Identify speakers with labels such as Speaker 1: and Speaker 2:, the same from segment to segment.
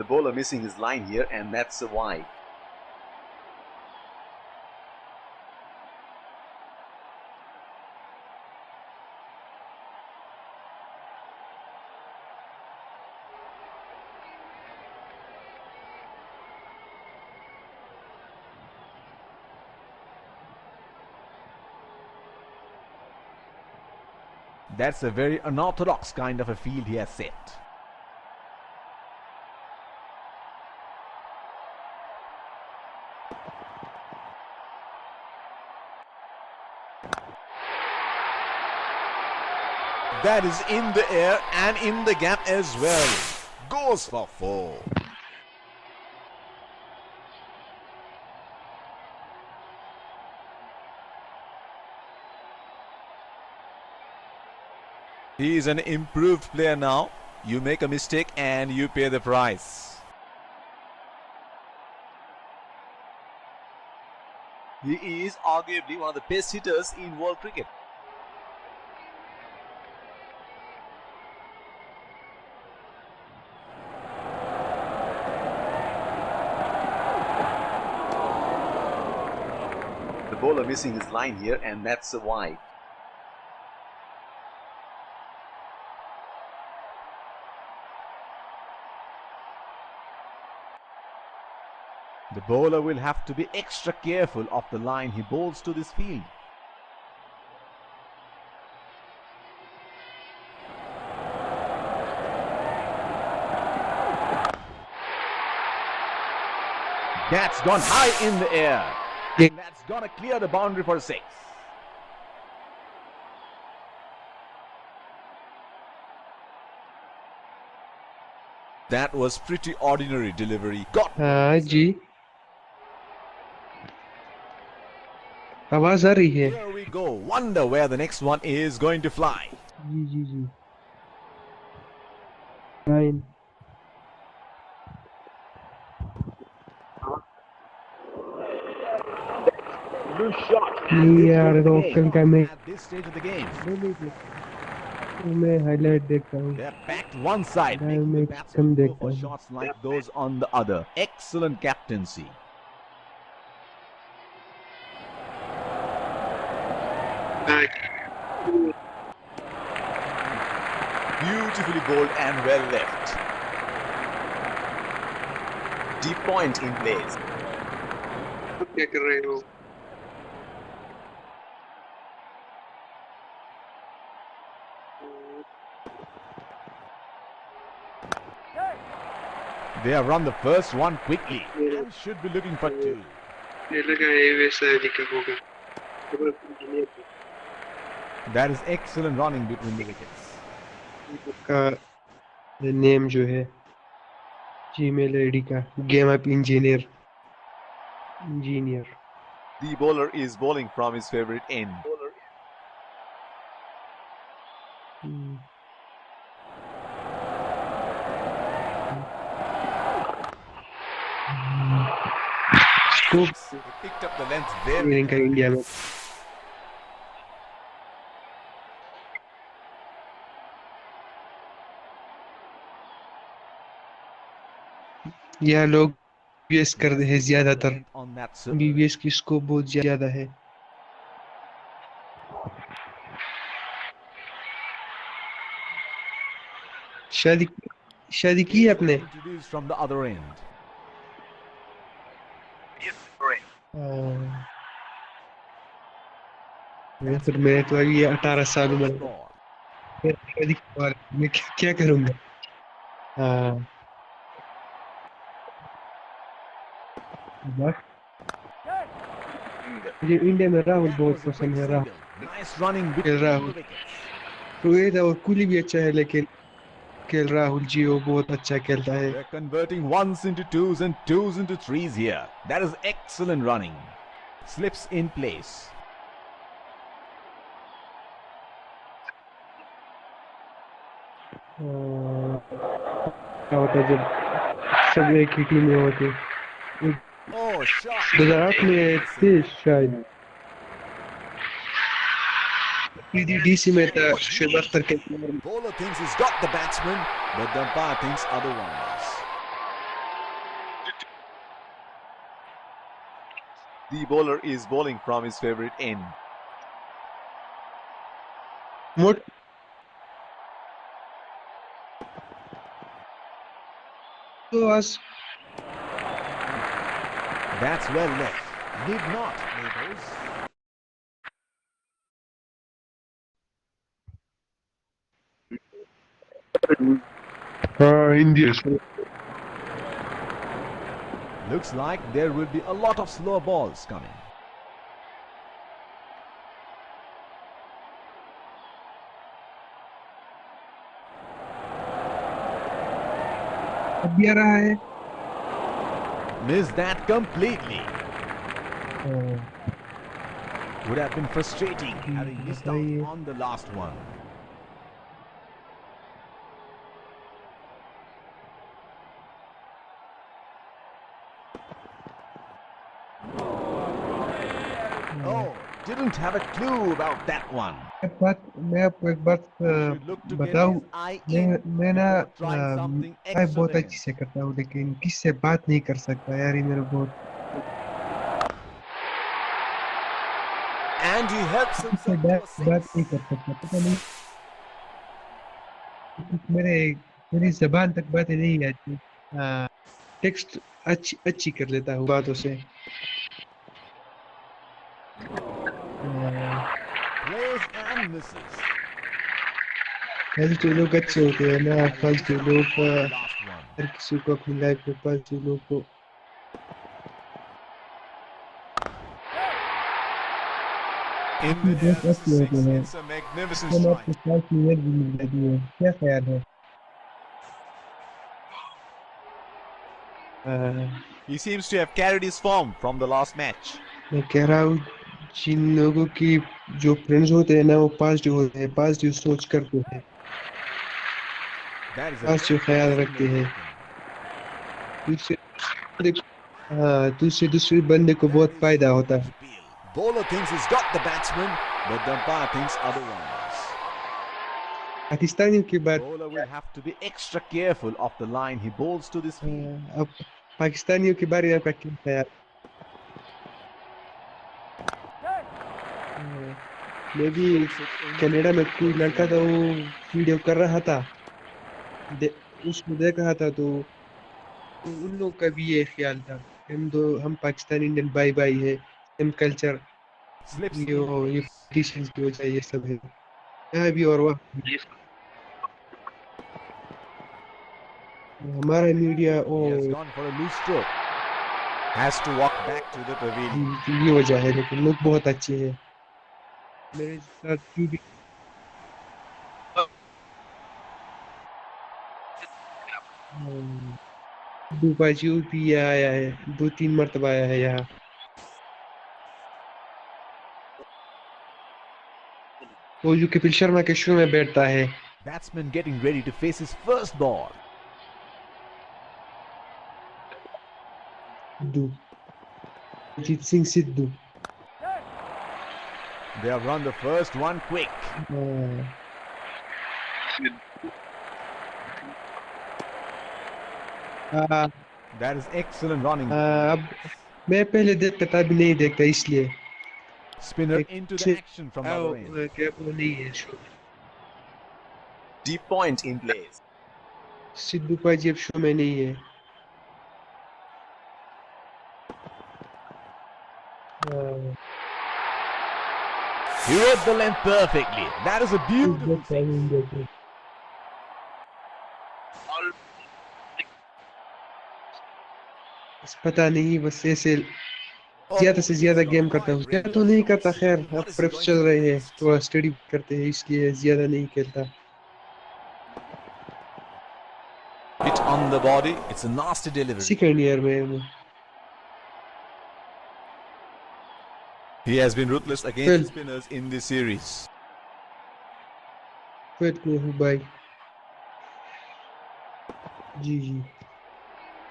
Speaker 1: bowler missing his line here, and that's a wide.
Speaker 2: That's a very unorthodox kind of a field he has set. That is in the air and in the gap as well. Goes for 4. He is an improved player now. You make a mistake and you pay the price.
Speaker 1: He is arguably one of the best hitters in world cricket. The bowler missing his line here, and that's a wide.
Speaker 2: The bowler will have to be extra careful of the line he bowls to this field. That's gone high in the air. And that's gonna clear the boundary for 6. That was pretty ordinary delivery. Got
Speaker 3: हाँ जी आवाज आ रही है
Speaker 2: Here we go. Wonder where the next one is going to fly.
Speaker 3: Ji ji ji 9
Speaker 2: Loose shot.
Speaker 3: यार रोकन का मैं
Speaker 2: At this stage of the game,
Speaker 3: मैं highlight देखता हूँ
Speaker 2: they're packed one side,
Speaker 3: मैं
Speaker 2: making the
Speaker 3: मैं
Speaker 2: batsmen
Speaker 3: कम
Speaker 2: go
Speaker 3: देखता
Speaker 2: for
Speaker 3: हूँ
Speaker 2: shots like those on the other. Excellent captaincy. Beautifully bowled and well left.
Speaker 1: Deep point in place.
Speaker 3: क्या कर रहे हो
Speaker 2: They have run the first one quickly and should be looking for 2.
Speaker 3: ये लगा है वैसा लिखा होगा
Speaker 2: That is excellent running between the wickets.
Speaker 3: का नेम जो है जीमेल आईडी का game up engineer
Speaker 1: The bowler is bowling from his favorite end.
Speaker 3: Scope
Speaker 2: He picked up the length very
Speaker 3: इनका इंडिया में यह लोग बीबीएस करते हैं ज्यादातर
Speaker 2: on that circle.
Speaker 3: बीबीएस की स्कोप बहुत ज्यादा है शादी शादी की है आपने
Speaker 2: Introduced from the other end.
Speaker 3: फिर मैं तो अभी 18 साल उम्र में
Speaker 2: Score.
Speaker 3: फिर शादी के बाद मैं क्या करूंगा हाँ बस मुझे इंडिया में राहुल
Speaker 2: That
Speaker 3: बहुत
Speaker 2: was a
Speaker 3: पसंद
Speaker 2: quick
Speaker 3: है Rahul
Speaker 2: single. Nice running between
Speaker 3: Rahul.
Speaker 2: the wickets.
Speaker 3: Rohit और कुली भी अच्छा है लेकिन केएल राहुल जी वो बहुत अच्छा खेलता है
Speaker 2: They're converting ones into twos and twos into threes here. That is excellent running. Slips in place.
Speaker 3: क्या होता है जब सब एक ही टीम में होते
Speaker 2: Oh, shot.
Speaker 3: 2008 में थे शायद डीसी में था शुएब अख्तर के
Speaker 2: Bowler thinks he's got the batsman, but the umpire thinks otherwise.
Speaker 1: The bowler is bowling from his favorite end.
Speaker 3: What? So us
Speaker 2: That's well left. Need not, neighbors.
Speaker 3: India.
Speaker 2: Looks like there will be a lot of slow balls coming.
Speaker 3: अब भी आ रहा है.
Speaker 2: Missed that completely. Would have been frustrating having missed out on the last one. Oh, didn't have a clue about that one.
Speaker 3: मैं आपको एक बात
Speaker 2: Should look to get
Speaker 3: बताऊं.
Speaker 2: his eye
Speaker 3: मैं
Speaker 2: in
Speaker 3: ना
Speaker 2: before trying something
Speaker 3: मैं बहुत
Speaker 2: excellent.
Speaker 3: अच्छी से करता हूँ लेकिन किससे बात नहीं कर सकता यार, ये मेरा बहुत
Speaker 1: And he helps
Speaker 3: किससे
Speaker 1: himself to a
Speaker 3: बात
Speaker 1: six.
Speaker 3: नहीं कर सकता, पता नहीं मेरे मेरी जबान तक बातें नहीं आती. टेक्स्ट अच्छी अच्छी कर लेता हूँ बातों से.
Speaker 2: Plays and misses.
Speaker 3: फालतू लोग अच्छे होते हैं ना,
Speaker 2: Having
Speaker 3: फालतू
Speaker 2: missed
Speaker 3: लोग
Speaker 2: out on the last one.
Speaker 3: हर किसी को अपनी लाइफ में फालतू लोग को
Speaker 1: In
Speaker 3: अपनी
Speaker 1: the air,
Speaker 3: दोस्त
Speaker 1: this
Speaker 3: अच्छे
Speaker 1: is
Speaker 3: होते
Speaker 1: six.
Speaker 3: हैं.
Speaker 1: It's a magnificent
Speaker 3: हम
Speaker 1: strike.
Speaker 3: आपके साथ क्लियर भी मिल जाती है, क्या ख्याल है?
Speaker 1: He seems to have carried his form from the last match.
Speaker 3: मैं कह रहा हूँ जिन लोगों की जो फ्रेंड्स होते हैं ना वो पॉजिटिव होते हैं, पॉजिटिव सोच करते हैं,
Speaker 2: That is a
Speaker 3: positive
Speaker 2: great
Speaker 3: ख्याल
Speaker 2: signal
Speaker 3: रखते हैं.
Speaker 2: taken.
Speaker 3: दूसरे दूसरे बंदे को बहुत
Speaker 1: That is
Speaker 3: फायदा
Speaker 1: a
Speaker 3: होता
Speaker 1: good
Speaker 3: है.
Speaker 1: appeal. Bowler thinks he's got the batsman, but the umpire thinks otherwise.
Speaker 3: पाकिस्तानियों की बात.
Speaker 2: Bowler will have to be extra careful of the line he bowls to this field.
Speaker 3: अब पाकिस्तानियों के बारे में आपका क्या ख्याल? मैं भी कनाडा में कोई लड़का था, वो वीडियो कर रहा था, उसको देख रहा था तो उन लोग का भी ये ख्याल था. हम पाकिस्तानी इंडियन भाई भाई है, सेम कल्चर,
Speaker 2: Slips
Speaker 3: ये
Speaker 2: in
Speaker 3: ये
Speaker 2: place.
Speaker 3: पॉलिटिशियंस की वजह ये सब है यहाँ भी. और वहाँ हमारा media
Speaker 2: He has gone for a loose stroke.
Speaker 1: Has to walk back to the pavilion.
Speaker 3: ये वजह है, लेकिन लोग बहुत अच्छे हैं मेरे साथ भी. दुबाजी भी आया है, 2-3 मरतबा आया है यहाँ. वो जो कपिल शर्मा के शो में बैठता है.
Speaker 2: Batsman getting ready to face his first ball.
Speaker 3: Ajit Singh Sidhu.
Speaker 2: They have run the first one quick. That is excellent running.
Speaker 3: अब मैं पहले देखता था, अभी नहीं देखता इसलिए.
Speaker 2: Spinner into the action from the other end.
Speaker 3: क्या वो नहीं है show.
Speaker 1: Deep point in place.
Speaker 3: Sidhu paaji अब शो में नहीं है.
Speaker 2: He read the length perfectly. That is a beautiful six.
Speaker 3: पता नहीं, बस ऐसे ज्यादा से ज्यादा गेम करता हूँ. ज्यादा तो नहीं करता, खैर अब प्रेप्स चल रहे हैं, थोड़ा स्टडी करते हैं इसलिए ज्यादा नहीं खेलता.
Speaker 1: Hit on the body. It's a nasty delivery.
Speaker 3: Second year में हूँ.
Speaker 1: He has been ruthless against the spinners in this series.
Speaker 3: Twelfth में हूँ भाई. जी जी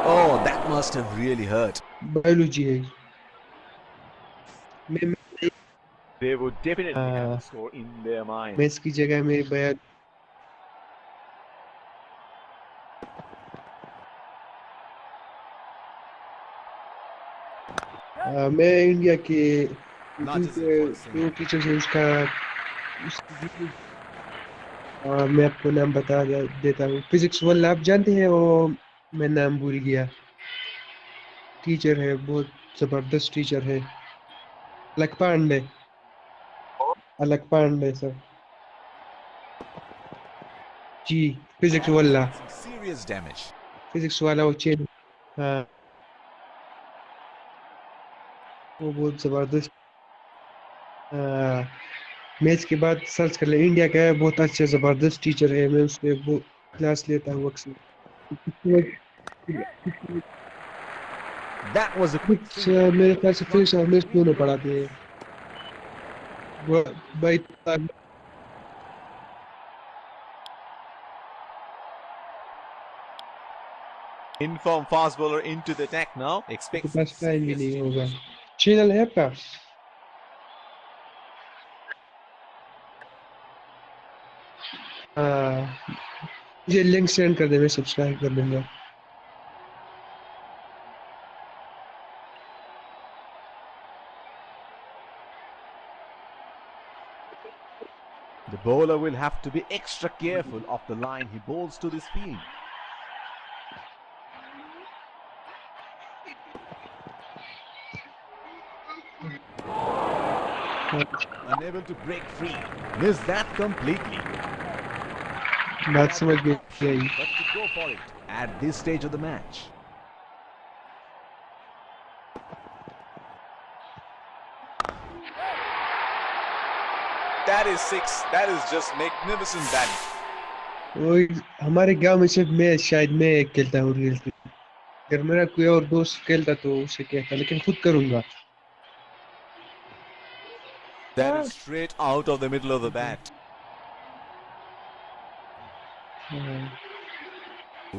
Speaker 1: Oh, that must have really hurt.
Speaker 3: Biology है. मैं
Speaker 1: They would definitely have the score in their mind.
Speaker 3: Maths की जगह मेरी बायो. मैं इंडिया के
Speaker 1: Nudges it for a single.
Speaker 3: जो टीचर है उसकी मैं आपको नाम देता हूँ। फिजिक्स वाला आप जानते हैं वो, मैं नाम भूल गया। टीचर है, बहुत जबरदस्त टीचर है। Alakh Pandey, Alakh Pandey sir ji. Physics
Speaker 1: That is
Speaker 3: वाला,
Speaker 1: inflicting serious damage.
Speaker 3: फिजिक्स वाला वो चेन, हाँ वो बहुत जबरदस्त। मैच के बाद सर्च कर ले, इंडिया का है, बहुत अच्छा जबरदस्त टीचर है। मैं उससे वो क्लास लेता हूँ अक्सर।
Speaker 1: That was a quick
Speaker 3: physics
Speaker 1: single.
Speaker 3: मेरे ख्याल से
Speaker 1: Running
Speaker 3: फिजिक्स और मैथ्स
Speaker 1: between
Speaker 3: दोनों
Speaker 1: the
Speaker 3: पढ़ाते हैं
Speaker 1: wickets.
Speaker 3: भाई।
Speaker 1: Inform fast bowler into the attack now.
Speaker 3: आपके
Speaker 1: Expects
Speaker 3: पास टाइम भी
Speaker 1: serious
Speaker 3: नहीं होगा।
Speaker 1: change.
Speaker 3: चैनल है आपका? हाँ, मुझे लिंक सेंड कर दे, मैं सब्सक्राइब कर लूंगा।
Speaker 2: The bowler will have to be extra careful of the line he bowls to this field. Unable to break free. Missed that completely.
Speaker 3: बात
Speaker 2: Had
Speaker 3: समझ
Speaker 2: the
Speaker 3: में
Speaker 2: option,
Speaker 3: I.
Speaker 2: but to go for it at this stage of the match.
Speaker 1: That is six. That is just magnificent batting.
Speaker 3: वो हमारे गांव में सिर्फ मैं, शायद मैं खेलता हूँ रियल क्रिकेट। अगर मेरा कोई और दोस्त खेलता तो उसे कहता, लेकिन खुद करूंगा।
Speaker 1: That is straight out of the middle of the bat.
Speaker 3: हाँ,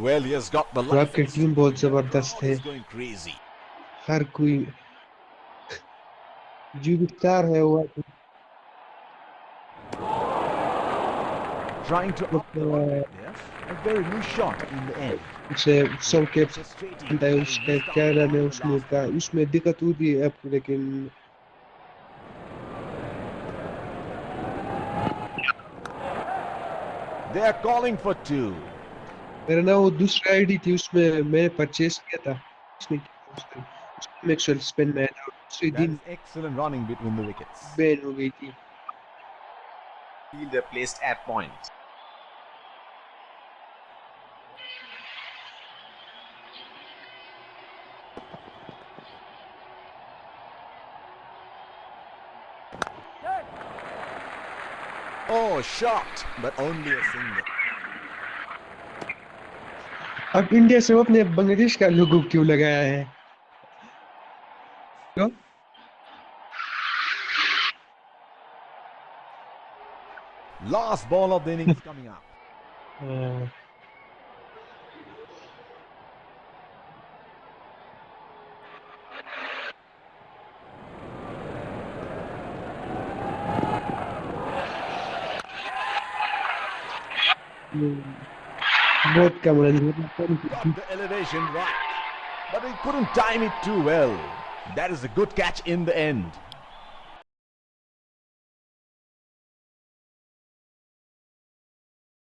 Speaker 1: Well, he has got the
Speaker 3: तो आपकी
Speaker 1: license.
Speaker 3: टीम बहुत
Speaker 1: The
Speaker 3: जबरदस्त
Speaker 1: crowd
Speaker 3: है।
Speaker 1: is going crazy.
Speaker 3: हर कोई जो भी स्टार है वो
Speaker 2: Trying to up the run rate there. A very loose shot in the end.
Speaker 3: उसे सब के
Speaker 2: Frustrating
Speaker 3: है,
Speaker 2: having
Speaker 3: उसका
Speaker 2: missed
Speaker 3: क्या
Speaker 2: out
Speaker 3: नाम है
Speaker 2: on the
Speaker 3: उसमें
Speaker 2: last
Speaker 3: का,
Speaker 2: ball.
Speaker 3: उसमें दिक्कत होती है आपको, लेकिन
Speaker 2: They are calling for two.
Speaker 3: मेरा ना वो दूसरा आईडी थी, उसमें मैंने परचेस किया था। उसने उसमें एक्चुअल स्पेन में आया था, और दूसरे
Speaker 2: That
Speaker 3: दिन
Speaker 2: is excellent running between the wickets.
Speaker 3: Ban हो गई थी।
Speaker 1: Fielder placed at point. Oh, shot, but only a single.
Speaker 3: अब इंडिया से वो अपने बांग्लादेश का लोगो क्यों लगाया है? क्यों?
Speaker 2: Last ball of the innings coming up.
Speaker 3: हाँ, बहुत कम run.
Speaker 2: Got the elevation right. But he couldn't time it too well. That is a good catch in the end.